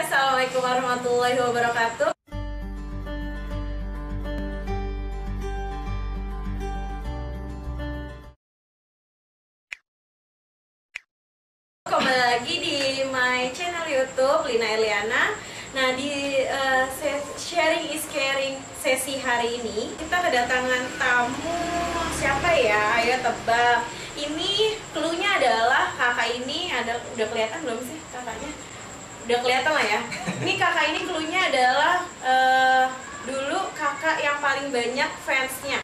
Assalamualaikum warahmatullahi wabarakatuh. Kembali lagi di my channel YouTube Lina Eliana. Nah, di sharing is caring sesi hari ini kita kedatangan tamu. Siapa ya? Ayo tebak. Ini clue-nya adalah kakak ini udah kelihatan belum sih kakaknya? Udah kelihatan lah ya. Ini kakak ini clue-nya adalah dulu kakak yang paling banyak fansnya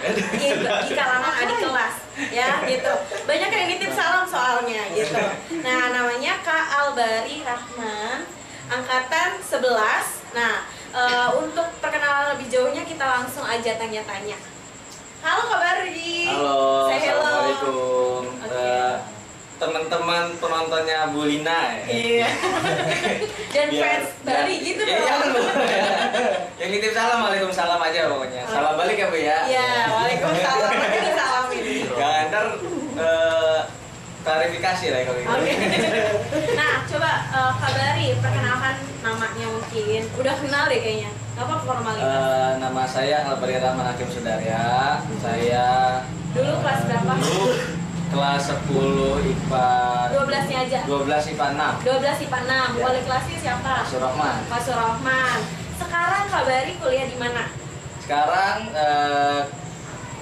gitu, di kalangan adik kelas ya gitu. Banyak yang nitip salam soalnya gitu. Nah, namanya Kak Albari Rahman, angkatan 11. Nah, untuk perkenalan lebih jauhnya kita langsung aja tanya-tanya. Halo Kak Bari. Halo, say hello. Assalamualaikum. Okay. Teman-teman penontonnya Bu Lina ya. Iya. Dan fans Bari gitu dong. Iya kan Bu. Yang nitip salam, waalaikumsalam aja pokoknya. Salam balik ya Bu ya. Iya, waalaikumsalam. Nanti disalamin. Jangan ntar klarifikasi lah kalau gitu. Oke. Nah, coba Kak Bari perkenalkan namanya mungkin. Udah kenal deh kayaknya. Apa formalitas? Nama saya Albari Rahman Hakim Sudarya. Saya Dulu kelas berapa? Dulu kelas 10 IPA 12-nya aja. 12 IPA 6. 12 IPA 6. Ya. Wali kelasnya siapa? Pak Surahman. Pak Surahman. Sekarang Kak Bari kuliah di mana? Sekarang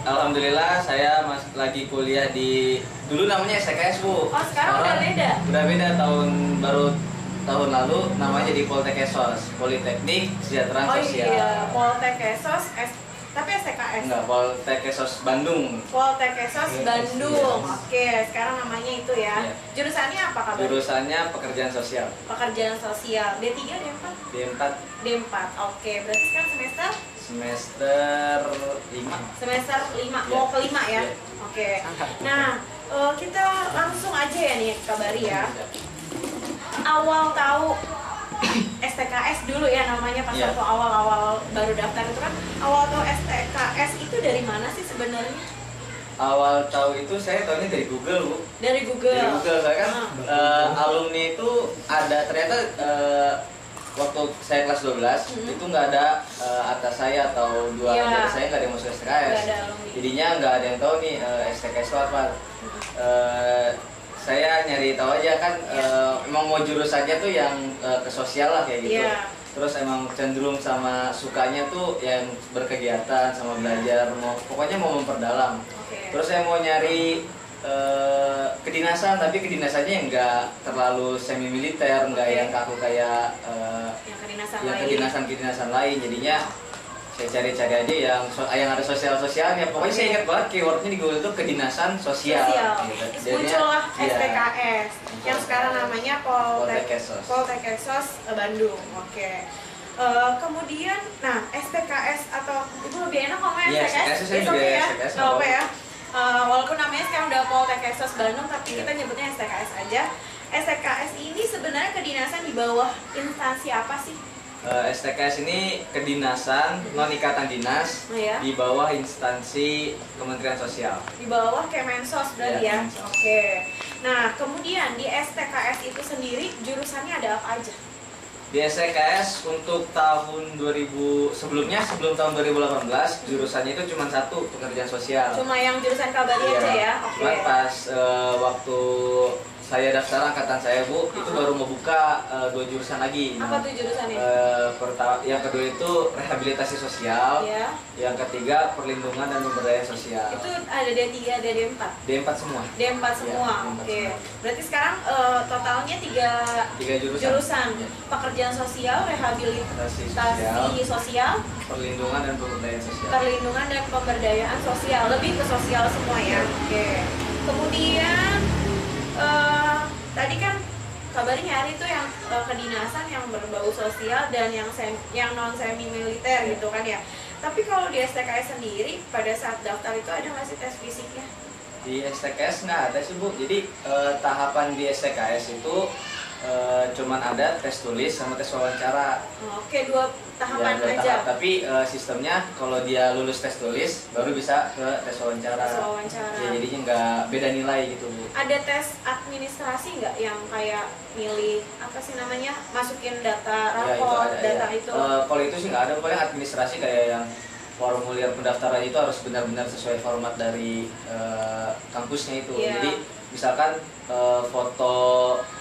alhamdulillah saya lagi kuliah di, dulu namanya STKS Bu. Oh, sekarang udah beda? Udah beda, tahun lalu namanya di Poltek Esos, Politeknik Kesejahteraan Oh Sosial. iya, Poltek Esos, tapi STKS? Enggak, Poltek Esos Bandung. Poltek Esos Bandung. Yes. Oke, sekarang namanya itu ya. Iya. Jurusannya apa Kak Bari? Jurusannya pekerjaan sosial. Pekerjaan sosial. D3, D4? D4. D4. Oke, berarti sekarang semester? Semester 5. Semester 5, Iya. mau ke 5 ya? Iya. Oke. Nah, kita langsung aja ya nih Kak Bari ya. Awal tahu STKS dulu ya namanya pas Iya. waktu awal-awal baru daftar itu kan, awal tahu STKS itu dari mana sih sebenarnya? Awal tahu itu saya tahunya dari Google Bu. Dari Google. Dari Google, saya kan alumni itu ada ternyata waktu saya kelas 12 itu nggak ada atas saya atau dua Iya. dari saya nggak ada yang masuk STKS. Nggak ada alumni. Jadinya nggak ada yang tahu nih STKS itu apa. Saya nyari tahu aja kan, emang mau jurusannya tuh yang ke sosial lah kayak gitu. Iya. Terus emang cenderung sama sukanya tuh yang berkegiatan sama belajar, pokoknya mau memperdalam. Oke. Terus saya mau nyari kedinasan, tapi kedinasannya yang nggak terlalu semi militer, nggak yang kaku kayak Yang kedinasan yang lain. kedinasan lain. Jadinya saya cari-cari aja yang ada sosial-sosialnya. Pokoknya saya ingat banget keywordnya di Google itu kedinasan sosial. Gitu. Muncullah Iya. STKS yang sekarang namanya Poltek Esos. Poltek Esos Bandung. Oke. Kemudian, nah STKS atau itu lebih enak ngomongnya Iya, STKS. STKS saya It's juga okay ya, STKS, nggak apa ya. nggak Walaupun namanya sekarang udah Poltek Esos Bandung, tapi Iya. kita nyebutnya STKS aja. STKS ini sebenarnya kedinasan di bawah instansi apa sih? STKS ini kedinasan non ikatan dinas Iya. di bawah instansi Kementerian Sosial. Di bawah Kemensos berarti ya. Iya, Kemensos. Oke. Nah, kemudian di STKS itu sendiri jurusannya ada apa aja? Di STKS untuk tahun 2000 sebelum tahun 2018 jurusannya itu cuma satu, pekerjaan sosial. Cuma yang jurusan Kabari Iya. aja ya. Oke. Cuman pas waktu saya daftar angkatan saya Bu, itu baru membuka dua jurusan lagi. Apa tuh jurusannya? Yang kedua itu rehabilitasi sosial, Ya. yang ketiga perlindungan dan pemberdayaan sosial. Itu ada D3, ada D4. D4 semua. D4 semua. Iya, D4 Oke. semua. Berarti sekarang totalnya tiga Tiga jurusan. jurusan. Iya. Pekerjaan sosial, rehabilitasi sosial, perlindungan dan pemberdayaan sosial. perlindungan dan pemberdayaan sosial. Lebih ke sosial semua ya. Oke. Kemudian tadi kan kabarnya nyari itu yang kedinasan yang berbau sosial dan yang non semi militer gitu kan ya. Tapi kalau di STKS sendiri pada saat daftar itu ada nggak sih tes fisiknya? Di STKS nggak ada sih Bu. Jadi tahapan di STKS itu cuman ada tes tulis sama tes wawancara. Oke, 2 tahapan Ya, 2 aja. tahap. Tapi sistemnya kalau dia lulus tes tulis baru bisa ke tes wawancara. Tes wawancara. Ya, jadinya nggak beda nilai gitu, Bu. Ada tes administrasi nggak yang kayak milih apa sih namanya, masukin data Ya, itu rapor, ada, data ya. itu? Kalau itu sih nggak ada, paling administrasi kayak yang formulir pendaftaran itu harus benar-benar sesuai format dari kampusnya itu. Iya. Jadi misalkan foto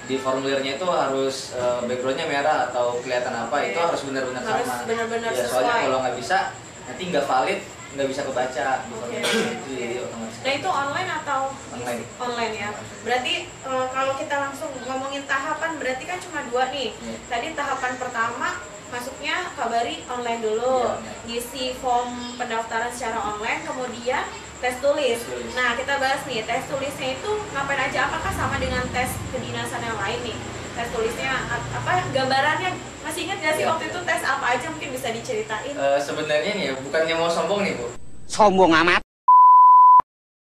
di formulirnya itu harus backgroundnya merah atau kelihatan apa, Oke. itu harus benar-benar Harus sama. benar-benar Ya, soalnya sesuai. kalau nggak bisa nanti nggak valid, nggak bisa kebaca di Oke. formulir itu, jadi Oke. otomatis. Nah itu online atau Online. online ya? Berarti kalau kita langsung ngomongin tahapan berarti kan cuma 2 nih. Iya. Tadi tahapan pertama masuknya kabari online dulu, Iya, iya. ngisi form pendaftaran secara online, kemudian tes tulis. Tes tulis. Nah kita bahas nih tes tulisnya itu ngapain aja? Apakah sama dengan tes kedinasan yang lain nih? Tes tulisnya apa? Gambarannya masih ingat nggak sih Iya. waktu itu tes apa aja, mungkin bisa diceritain? Sebenarnya nih ya, bukannya mau sombong nih, Bu. Sombong amat.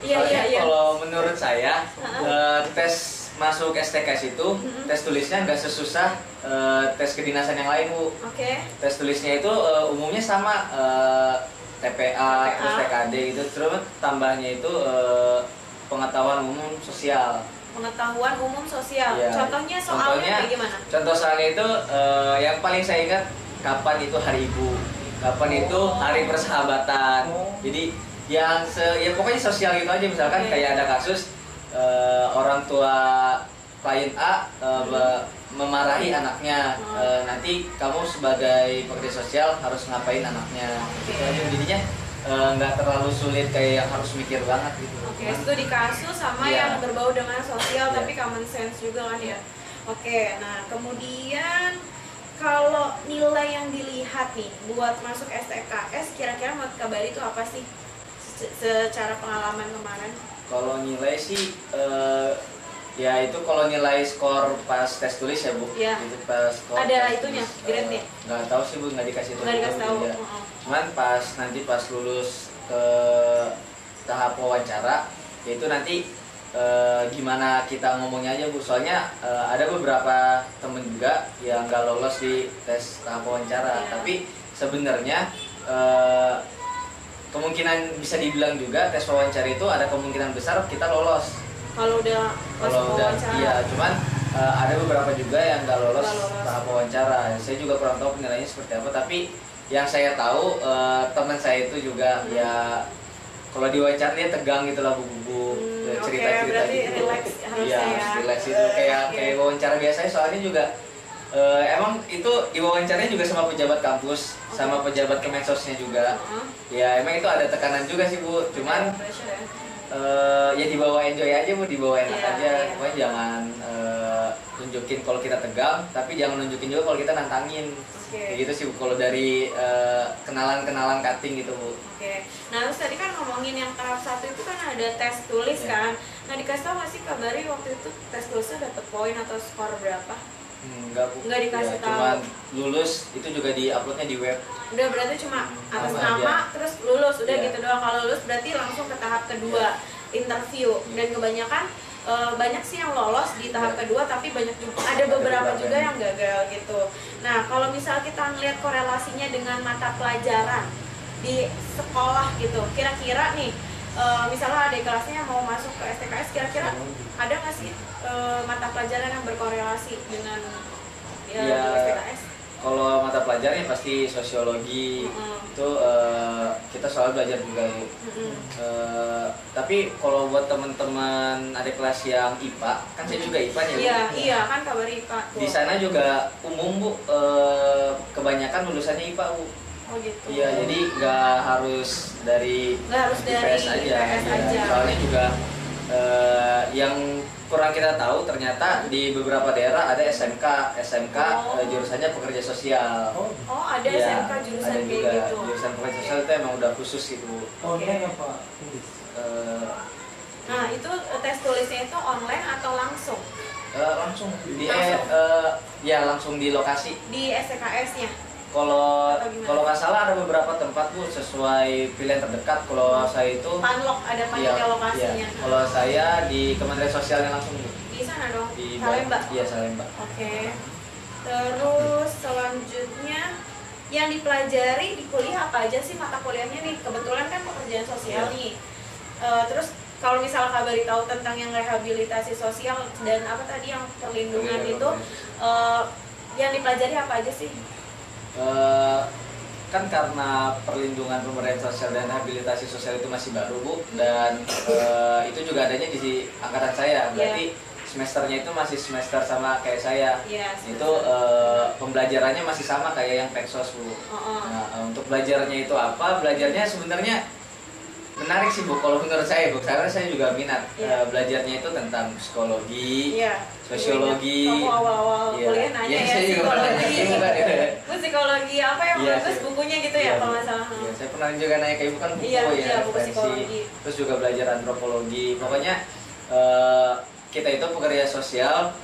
Iya iya Soalnya iya. kalau menurut saya Heeh. tes masuk STKS itu tes tulisnya nggak sesusah tes kedinasan yang lain, Bu. Oke. Tes tulisnya itu umumnya sama TPA, terus TKD gitu. Terus tambahnya itu pengetahuan umum sosial. Pengetahuan umum sosial. Iya. Contohnya soalnya kayak gimana? Contoh soalnya itu yang paling saya ingat, kapan itu hari ibu, kapan itu hari persahabatan. Jadi yang ya pokoknya sosial gitu aja. Misalkan Oke. kayak ada kasus orang tua klien A memarahi anaknya, nanti kamu sebagai pekerja sosial harus ngapain anaknya. Oke. Gitu aja. Jadinya nggak terlalu sulit kayak yang harus mikir banget gitu. Oke, studi kasus sama Iya. yang berbau dengan sosial Iya. tapi common sense juga kan ya. Oke, nah kemudian kalau nilai yang dilihat nih buat masuk STKS, kira-kira menurut Kabari itu apa sih secara pengalaman kemarin? Kalau nilai sih ya itu kalau nilai skor pas tes tulis ya, Bu. Iya. Itu pas skor Ada tes itunya, tulis, grade-nya? nggak tahu sih, Bu, nggak dikasih Nggak dikasih tahu. Iya. Heeh. Cuman nanti pas lulus ke tahap wawancara, yaitu nanti gimana kita ngomongnya aja, Bu. Soalnya ada beberapa temen juga yang nggak lolos di tes tahap wawancara. Iya. Tapi sebenarnya kemungkinan bisa dibilang juga tes wawancara itu ada kemungkinan besar kita lolos. Kalau udah masuk Kalau udah, wawancara. iya, cuman ada beberapa juga yang nggak lolos Nggak lolos. tahap wawancara. Saya juga kurang tahu penilaiannya seperti apa, tapi yang saya tahu teman saya itu juga ya kalau diwawancara dia tegang gitu lah, Bu-bu, cerita-cerita oke, berarti gitu. relax harusnya Iya, ya. relax itu kayak Oke. kayak wawancara biasanya. Soalnya juga emang itu diwawancaranya juga sama pejabat kampus, sama pejabat Kemensosnya juga. Heeh. Ya emang itu ada tekanan juga sih, Bu. Cuman Pressure ya. ya dibawa enjoy aja, Bu, dibawa enak Iya, aja. iya. Pokoknya jangan tunjukin kalau kita tegang, tapi jangan nunjukin juga kalau kita nantangin. Oke. Kayak gitu sih, Bu, kalau dari kenalan-kenalan cutting gitu, Bu. Oke, nah terus tadi kan ngomongin yang tahap 1 itu kan ada tes tulis Iya. kan. Nah dikasih tau nggak sih Kabari waktu itu tes tulisnya dapet poin atau skor berapa? Enggak, Bu. Nggak dikasih tahu. Cuman lulus itu juga di-uploadnya di web. Udah berarti cuma atas Sama nama aja. terus lulus, udah Iya. gitu doang. Kalau lulus berarti langsung ke tahap kedua, interview. Dan kebanyakan banyak sih yang lolos di tahap Iya. kedua, tapi banyak juga ada beberapa juga yang gagal gitu. Nah kalau misal kita ngeliat korelasinya dengan mata pelajaran di sekolah gitu, kira-kira nih misalnya ada kelasnya mau masuk ke STKS, kira-kira ada nggak sih mata pelajaran yang berkorelasi dengan Iya. di STKS? Kalau mata pelajarannya pasti sosiologi, itu kita selalu belajar juga, Bu. Tapi kalau buat teman-teman adik kelas yang IPA, kan saya juga IPA nih, Bu. Iya, iya kan Kabari IPA tuh. Di sana juga umum, Bu, kebanyakan lulusannya IPA, Bu. Oh gitu. Iya, jadi nggak harus dari Nggak harus dari IPS aja. IPS Iya. aja. Soalnya juga yang kurang kita tahu ternyata di beberapa daerah ada SMK Oh. jurusannya pekerja sosial. Oh ada Iya, SMK jurusan ada kayak juga. gitu. Jurusan pekerja sosial itu emang udah khusus gitu, Bu. Online apa? Tulis. Eh, Nah itu tes tulisnya itu online atau langsung langsung langsung di lokasi. di STKS-nya? Kalau Atau gimana? kalau nggak salah ada beberapa tempat, Bu, sesuai pilihan terdekat. Kalau saya itu Panlok ada panitia iya, lokasinya. iya. Kalau saya di Kementerian Sosialnya langsung, Bu. Di sana dong, di Salemba. Iya, Salemba. Oke. Terus selanjutnya yang dipelajari di kuliah apa aja sih mata kuliahnya nih? Kebetulan kan pekerjaan sosial Iya. nih. Terus kalau misalnya Kabari tahu tentang yang rehabilitasi sosial dan apa tadi yang perlindungan itu, yang dipelajari apa aja sih? Kan karena perlindungan pemberdayaan sosial dan rehabilitasi sosial itu masih baru Bu, dan itu juga adanya di angkatan saya, berarti semesternya itu masih semester sama kayak saya. Itu pembelajarannya masih sama kayak yang Peksos Bu. Nah, untuk belajarnya itu apa? Belajarnya sebenarnya menarik sih Bu, kalau menurut saya Bu, karena saya juga minat. Belajarnya itu tentang psikologi, sosiologi. Kamu awal-awal kuliah nanya ya psikologi. Psikologi apa yang bagus bukunya gitu ya kalau nggak salah. Saya pernah juga nanya ke Ibu kan buku buku psikologi. Terus juga belajar antropologi. Pokoknya kita itu pekerja sosial,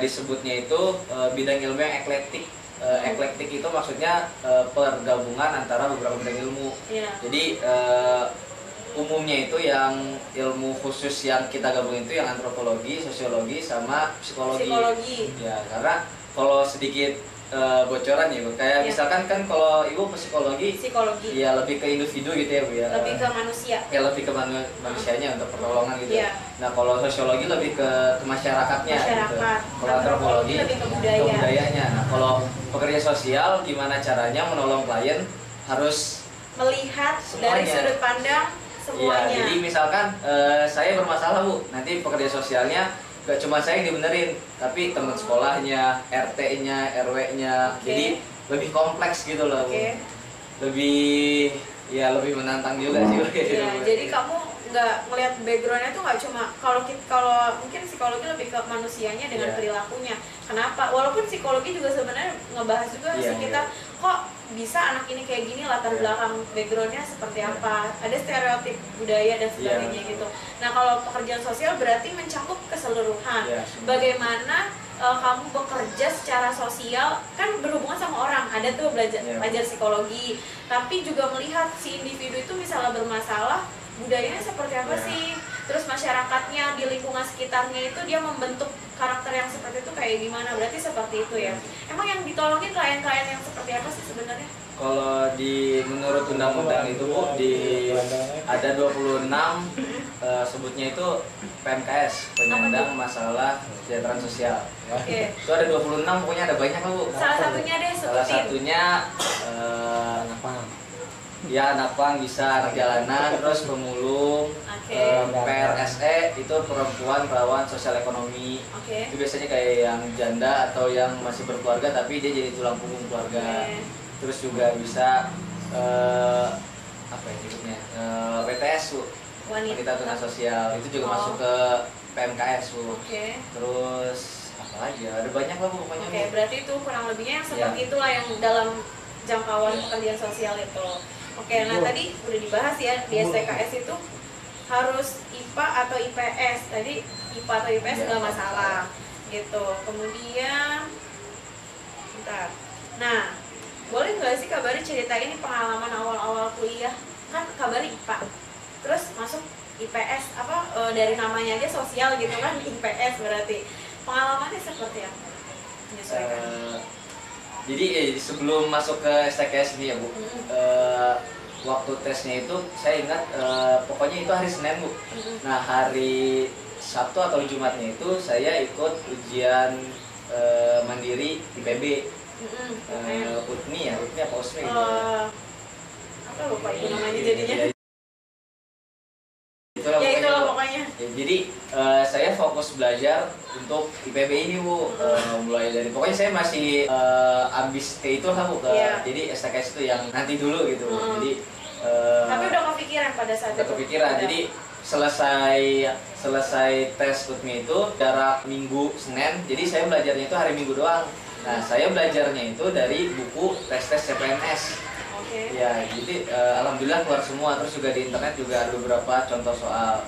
disebutnya itu bidang ilmu yang eklektik. Eklektik itu maksudnya pergabungan antara beberapa bidang ilmu. Jadi umumnya itu yang ilmu khusus yang kita gabung itu yang antropologi, sosiologi, sama psikologi. Ya, karena kalau sedikit bocoran ya Bu, kayak misalkan kan kalau Ibu psikologi ya lebih ke individu gitu ya Bu ya. Lebih ke manusia. Ya lebih ke manusianya untuk pertolongan gitu. Nah, kalau sosiologi lebih ke masyarakatnya gitu. Kalau antropologi lebih ke budayanya. Nah, kalau pekerja sosial gimana caranya menolong klien harus melihat semuanya. Dari sudut pandang semuanya. Iya, jadi misalkan saya bermasalah Bu, nanti pekerja sosialnya gak cuma saya yang dibenerin, tapi teman sekolahnya, RT-nya, RW-nya. Jadi lebih kompleks gitu loh Bu. Lebih menantang juga sih. Jadi kamu nggak melihat backgroundnya tuh nggak cuma kalau mungkin psikologi lebih ke manusianya dengan perilakunya. Kenapa? Walaupun psikologi juga sebenarnya ngebahas juga sih kita kok bisa anak ini kayak gini, latar belakang backgroundnya seperti apa, ada stereotip budaya dan sebagainya gitu. Nah, kalau pekerjaan sosial berarti mencakup keseluruhan. Bagaimana kamu bekerja secara sosial, kan berhubungan sama orang, ada tuh belajar psikologi, tapi juga melihat si individu itu misalnya bermasalah, budayanya seperti apa sih, terus masyarakatnya di lingkungan sekitarnya itu dia membentuk karakter yang seperti itu kayak gimana, berarti seperti itu ya. Emang yang ditolongin klien-klien yang seperti apa sih sebenarnya? Kalau menurut undang-undang itu Bu, ada 26 sebutnya itu PMKS, penyandang masalah kesejahteraan sosial. Itu ada 26, pokoknya ada banyak lah Bu. Salah satunya deh sebutin. Salah satunya anak pang bisa, anak jalanan, terus pemulung, PRSE itu perempuan perawan sosial ekonomi. Itu biasanya kayak yang janda atau yang masih berkeluarga tapi dia jadi tulang punggung keluarga. Terus juga bisa apa ya nyebutnya, WTS Bu, wanita tuna sosial, itu juga masuk ke PMKS Bu. Terus apa lagi ya, ada banyak lah Bu pokoknya. Berarti itu kurang lebihnya yang seperti itulah yang dalam jangkauan pekerjaan sosial itu. Nah tadi udah dibahas ya, di STKS itu harus IPA atau IPS. Tadi IPA atau IPS nggak masalah gitu. Kemudian bentar. Nah, boleh nggak sih Kabari ceritain pengalaman awal-awal kuliah? Kan Kabari IPA, terus masuk IPS, dari namanya aja sosial gitu kan, IPS berarti. Pengalamannya seperti apa? Menyesuaikan. Jadi sebelum masuk ke STKS ini ya Bu, waktu tesnya itu saya ingat pokoknya itu hari Senin Bu. Nah, hari Sabtu atau Jumatnya itu saya ikut ujian mandiri IPB. UTMI apa USMI gitu. Apa lupa itu namanya jadinya. Itulah pokoknya. Jadi saya fokus belajar untuk IPB ini Bu. Mulai dari pokoknya saya masih ambis ke itu lah Bu. Jadi STKS itu yang nanti dulu gitu. Jadi tapi udah kepikiran pada saat itu. Kepikiran. Jadi selesai tes UTMI itu jarak Minggu Senin. Jadi saya belajarnya itu hari Minggu doang. Nah, saya belajarnya itu dari buku tes CPNS. Ya, jadi alhamdulillah keluar semua. Terus juga di internet juga ada beberapa contoh soal.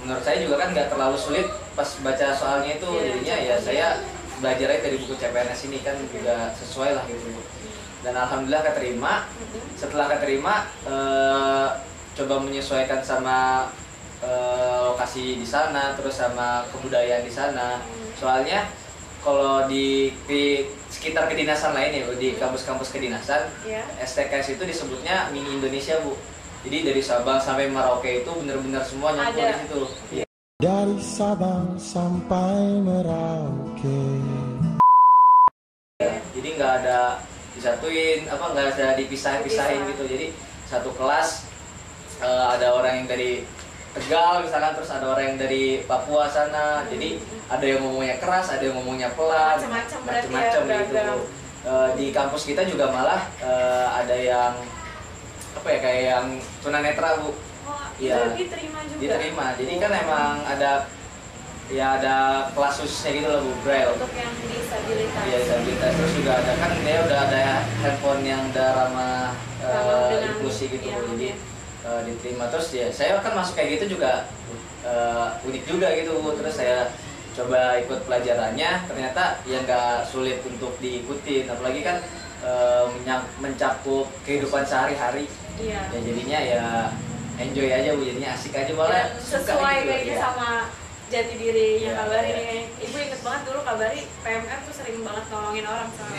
Menurut saya juga kan nggak terlalu sulit pas baca soalnya itu. Jadinya ya saya belajarnya dari buku CPNS ini kan juga sesuai lah gitu. Dan alhamdulillah keterima. Setelah keterima coba menyesuaikan sama lokasi di sana, terus sama kebudayaan di sana. Soalnya kalau di sekitar kedinasan lain ya, di kampus-kampus kedinasan, STKS itu disebutnya mini Indonesia, Bu. Jadi dari Sabang sampai Merauke itu benar-benar semua nyambung di situ. Dari Sabang sampai Merauke. Jadi nggak ada disatuin, nggak ada dipisah-pisahin gitu. Jadi satu kelas ada orang yang dari Tegal misalkan, terus ada orang yang dari Papua sana. Jadi ada yang ngomongnya keras, ada yang ngomongnya pelan, macam-macam gitu. Di kampus kita juga malah ada yang kayak yang tunanetra, Bu. Iya, diterima juga. Diterima. Jadi kan emang ada kelas khususnya gitu loh, Bu, Braille. Untuk yang disabilitas. Iya, disabilitas. Terus juga ada kan dia udah ada handphone yang udah ramah inklusi gitu. Ya, jadi diterima. Terus ya saya kan masuk kayak gitu juga unik juga gitu, Bu. Terus saya coba ikut pelajarannya, ternyata ya nggak sulit untuk diikutin, apalagi kan mencakup kehidupan sehari-hari. Iya. Ya jadinya ya enjoy aja, Bu, jadinya asik aja, malah sesuai gitu, kayaknya sama jati dirinya Kabari nih. Ibu inget banget dulu Kabari PMR tuh sering banget nolongin orang sama.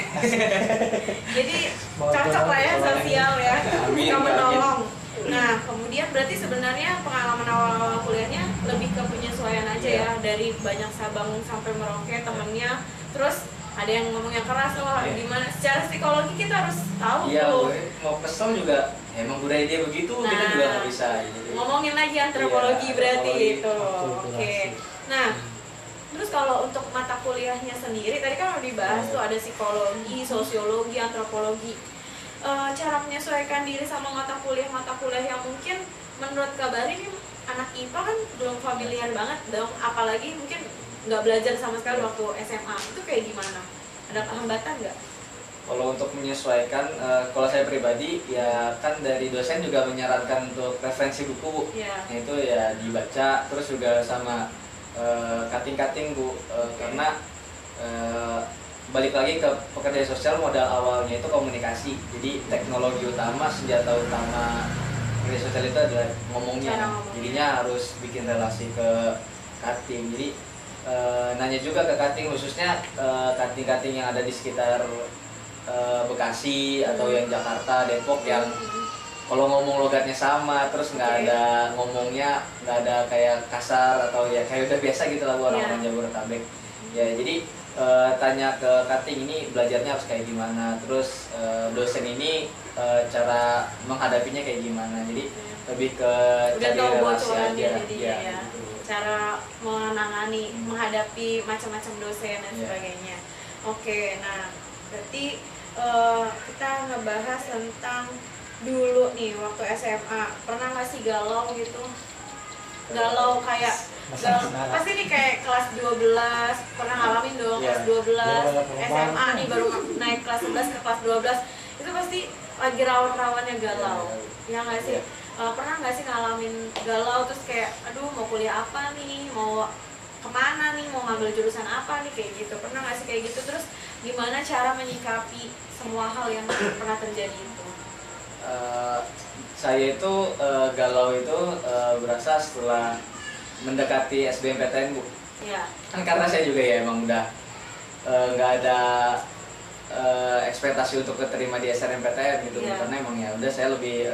Jadi cocok lah ya sosial ya, suka menolong. Nah kemudian berarti sebenarnya pengalaman awal-awal kuliahnya lebih ke penyesuaian aja ya, dari banyak Sabang sampai Merauke temennya, terus ada yang ngomong yang keras loh, gimana secara psikologi kita harus tahu tuh. Mau kesel juga emang budaya dia begitu, kita juga nggak bisa gitu. Ngomongin lagi antropologi berarti itu. Oke. Nah terus kalau untuk mata kuliahnya sendiri tadi kan udah dibahas tuh, ada psikologi, sosiologi, antropologi. Cara menyesuaikan diri sama mata kuliah yang mungkin menurut Kabari nih, anak IPA kan belum familiar banget dong, apalagi mungkin nggak belajar sama sekali waktu SMA, itu kayak gimana? Ada hambatan nggak? Kalau untuk menyesuaikan, kalau saya pribadi ya kan dari dosen juga menyarankan untuk referensi buku, Bu. Itu ya dibaca, terus juga sama cutting-cutting, Bu. Karena balik lagi ke pekerja sosial, modal awalnya itu komunikasi. Jadi teknologi utama, senjata utama pekerja sosial itu adalah ngomongnya. Jadinya harus bikin relasi ke cutting. Jadi nanya juga ke cutting, khususnya cutting-cutting yang ada di sekitar Bekasi atau yang Jakarta, Depok, yang kalau ngomong logatnya sama, terus nggak ada ngomongnya, nggak ada kayak kasar atau ya kayak udah biasa gitu lah orang-orang Jabodetabek. Ya jadi tanya ke cutting ini belajarnya harus kayak gimana, terus dosen ini cara menghadapinya kayak gimana. Jadi lebih ke cari relasi aja. Ya. Cara menangani, menghadapi macam-macam dosen dan sebagainya. Oke, nah berarti kita ngebahas tentang dulu nih waktu SMA, pernah nggak sih galau gitu? Galau kayak pasti nih kayak kelas 12 pernah ngalamin dong, kelas 12 SMA nih baru naik kelas 11 ke kelas 12 itu pasti lagi rawan-rawannya galau, ya nggak sih? Pernah nggak sih ngalamin galau terus kayak aduh mau kuliah apa nih, mau kemana nih, mau ngambil jurusan apa nih, kayak gitu? Pernah nggak sih kayak gitu? Terus gimana cara menyikapi semua hal yang pernah terjadi itu? Saya itu galau itu berasa setelah mendekati SBMPTN, Bu. Ya. Kan karena saya juga ya emang udah nggak ada ekspektasi untuk keterima di SNMPTN gitu, karena emang ya udah saya lebih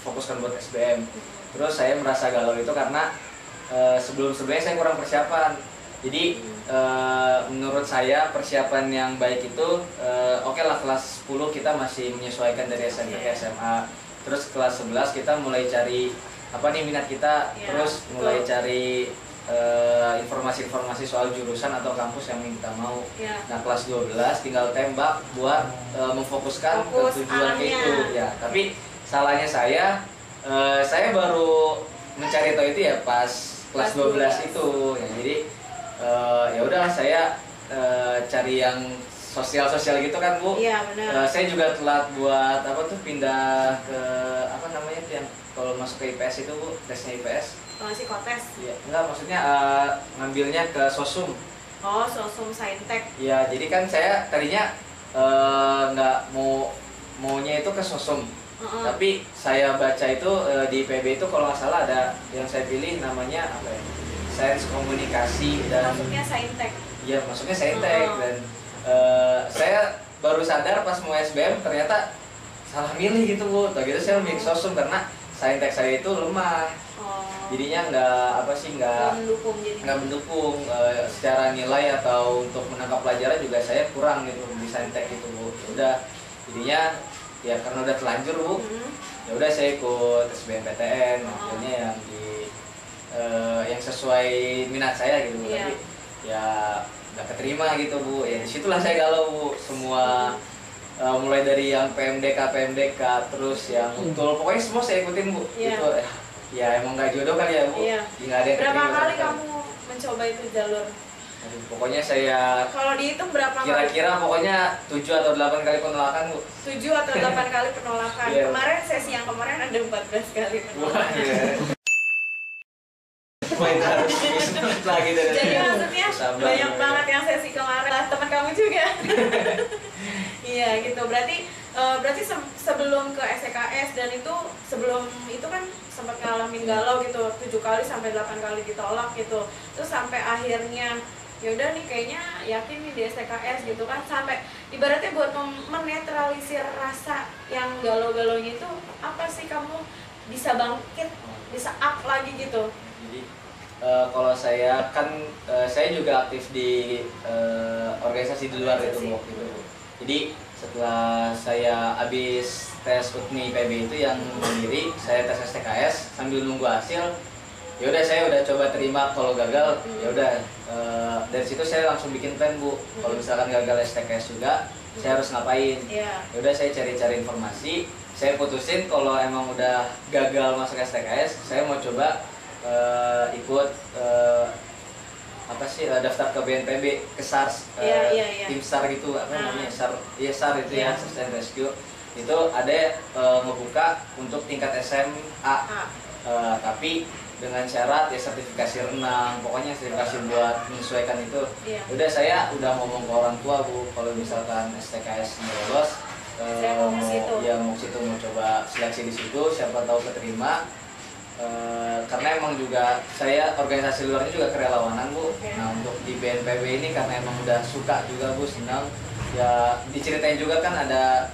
fokuskan buat SBM. Terus saya merasa galau itu karena sebelumnya saya kurang persiapan. Jadi menurut saya persiapan yang baik itu oke lah, kelas 10 kita masih menyesuaikan dari SMP ke SMA. Terus kelas 11 kita mulai cari apa nih minat kita, terus mulai cari informasi-informasi soal jurusan atau kampus yang kita mau. Nah kelas 12 tinggal tembak buat memfokuskan ke tujuan itu ya. Tapi salahnya saya baru mencari tahu itu ya pas kelas 12 itu ya. Jadi ya udah saya cari yang sosial gitu kan, Bu. Iya benar. Saya juga telat buat pindah ke apa namanya tuh yang kalau masuk ke IPS itu, Bu, tesnya IPS. Psikotes? Iya, enggak, maksudnya ngambilnya ke Sosum. Oh, Sosum Saintek. Iya, jadi kan saya tadinya nggak maunya itu ke Sosum. Tapi saya baca itu di IPB itu kalau nggak salah ada yang saya pilih namanya apa ya? Sains komunikasi dan Masuknya saintek. iya masuknya saintek dan saya baru sadar pas mau SBM ternyata salah milih gitu Bu. Gitu saya milih sosum karena saintek saya itu lemah. Jadinya nggak mendukung secara nilai atau untuk menangkap pelajaran juga saya kurang gitu di saintek itu Bu. Udah jadinya ya karena udah telanjur Bu. Ya udah saya ikut SBMPTN akhirnya yang yang sesuai minat saya gitu Bu. Tapi ya nggak keterima gitu Bu. Ya disitulah saya galau Bu. Semua mulai dari yang PMDK terus yang betul pokoknya semua saya ikutin Bu. Gitu ya emang nggak jodoh kan ya Bu. Nggak ada yang berapa keterima kali kamu mencoba itu jalur? Aduh, pokoknya saya kalau dihitung berapa kira-kira pokoknya 7 atau 8 kali penolakan Bu. 7 atau 8 kali penolakan. Kemarin sesi yang kemarin ada 14 kali penolakan. Jadi maksudnya banyak banget yang sesi kemarin lah, teman kamu juga. Iya gitu. Berarti sebelum ke STKS dan itu sebelum itu kan sempat ngalamin galau gitu 7 kali sampai 8 kali ditolak gitu. Terus sampai akhirnya ya udah nih kayaknya yakin nih di STKS gitu kan, sampai ibaratnya buat menetralisir rasa yang galau-galaunya itu apa sih kamu bisa bangkit, bisa up lagi gitu? Jadi kalau saya kan saya juga aktif di organisasi di luar itu waktu itu. Jadi setelah saya habis tes UTMI IPB itu yang mandiri, saya tes STKS sambil nunggu hasil. Ya udah saya udah coba terima, kalau gagal ya udah dari situ saya langsung bikin plan Bu. Kalau misalkan gagal STKS juga saya harus ngapain? Ya udah saya cari-cari informasi, saya putusin kalau emang udah gagal masuk STKS, saya mau coba ikut daftar ke BNPB, ke SARS, tim SAR gitu apa namanya SAR, SAR itu ya, Search and Rescue itu ada ngebuka untuk tingkat SMA, tapi dengan syarat ya sertifikasi renang, pokoknya sertifikasi buat menyesuaikan itu. Udah saya udah ngomong ke orang tua Bu, kalau misalkan STKS lolos, mau situ mau coba seleksi di situ, siapa tahu keterima. Karena emang juga saya organisasi luarnya juga kerelawanan Bu. Nah untuk di BNPB ini karena emang udah suka juga Bu, senang. Ya diceritain juga kan ada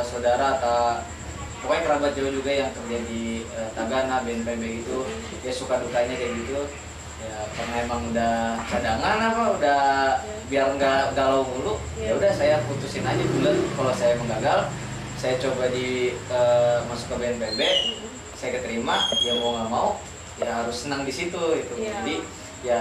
saudara atau pokoknya kerabat jauh juga yang kerja di Tagana, BNPB gitu. Ya suka dukanya kayak gitu. Ya karena emang udah cadangan udah biar nggak galau mulu. Ya udah saya putusin aja bulat kalau saya menggagal, saya coba masuk ke BNPB. Saya keterima, ya mau nggak mau ya harus senang di situ itu. Jadi ya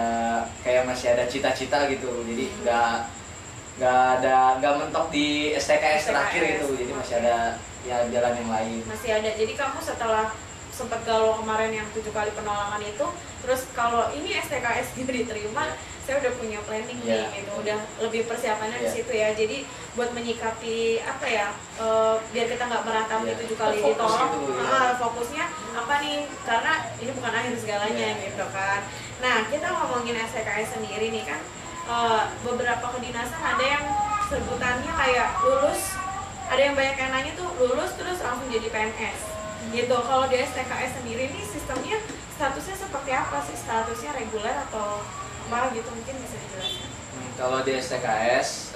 kayak masih ada cita-cita gitu. Jadi nggak mentok di STKS terakhir gitu. Jadi masih ada ya jalan yang lain. Masih ada. Jadi kamu setelah sempat galau kemarin yang 7 kali penolakan itu, terus kalau ini STKS gitu diterima, saya udah punya planning nih gitu, udah lebih persiapannya di situ ya. Jadi buat menyikapi biar kita nggak meratapi 7 kali ditolak, fokusnya apa nih, karena ini bukan akhir segalanya gitu kan. Nah kita ngomongin STKS sendiri nih kan, beberapa kedinasan ada yang sebutannya kayak lulus, ada yang banyak yang nanya tuh lulus terus langsung jadi PNS gitu. Kalau di STKS sendiri nih sistemnya statusnya seperti apa sih? Statusnya reguler atau apa gitu, mungkin bisa dijelaskan? Kalau di STKS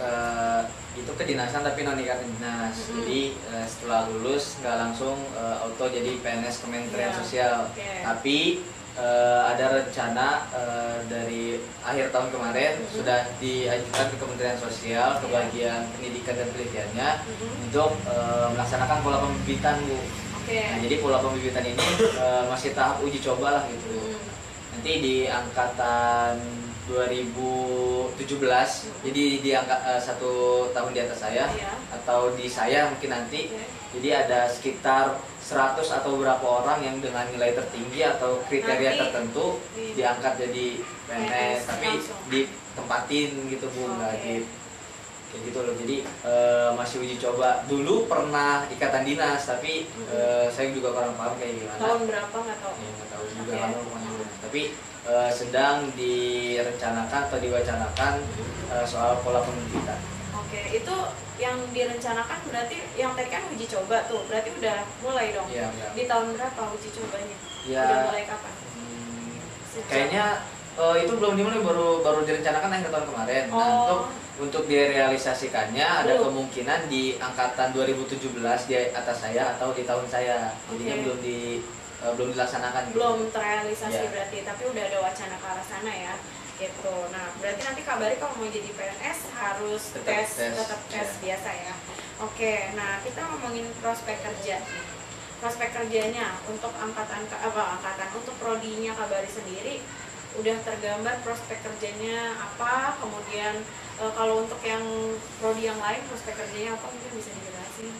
itu kedinasan tapi non ikatan dinas. Jadi setelah lulus nggak langsung auto jadi PNS Kementerian Sosial. Tapi ada rencana dari akhir tahun kemarin sudah diajukan ke Kementerian Sosial ke bagian pendidikan dan penelitiannya untuk melaksanakan pola pembibitan Bu. Nah, jadi pola pembibitan ini masih tahap uji coba lah gitu. Nanti di angkatan 2017, jadi di angka 1 tahun di atas saya atau di saya mungkin nanti. Jadi ada sekitar 100 atau berapa orang yang dengan nilai tertinggi atau kriteria tertentu diangkat jadi PNS, tapi ditempatin gitu Bu, nggak kayak gitu loh. Jadi masih uji coba. Dulu pernah ikatan dinas, tapi saya juga kurang paham kayak gimana. Tahun berapa nggak tahu? Ya, nggak tahu juga lama pokoknya. Tapi sedang direncanakan atau diwacanakan soal pola pembibitan. Oke, itu yang direncanakan berarti yang tadi kan uji coba tuh, berarti udah mulai dong. Iya, udah. Di tahun berapa uji cobanya? Ya, Udah mulai kapan? kayaknya itu belum dimulai, baru direncanakan akhir tahun kemarin. Nah, Oh. untuk direalisasikannya ada Belum. kemungkinan di angkatan 2017 di atas saya atau di tahun saya. Jadinya Oke. belum dilaksanakan. gitu. Belum terrealisasi Iya. berarti, tapi udah ada wacana ke arah sana ya. Gitu. Nah, berarti nanti kabari kalau mau jadi PNS harus Tetap tes. tetap tes Iya. biasa ya. Oke, nah kita ngomongin prospek kerja. Prospek kerjanya untuk untuk prodinya kabari sendiri udah tergambar prospek kerjanya apa, kemudian kalau untuk yang prodi yang lain prospek kerjanya apa, mungkin bisa dijelasin.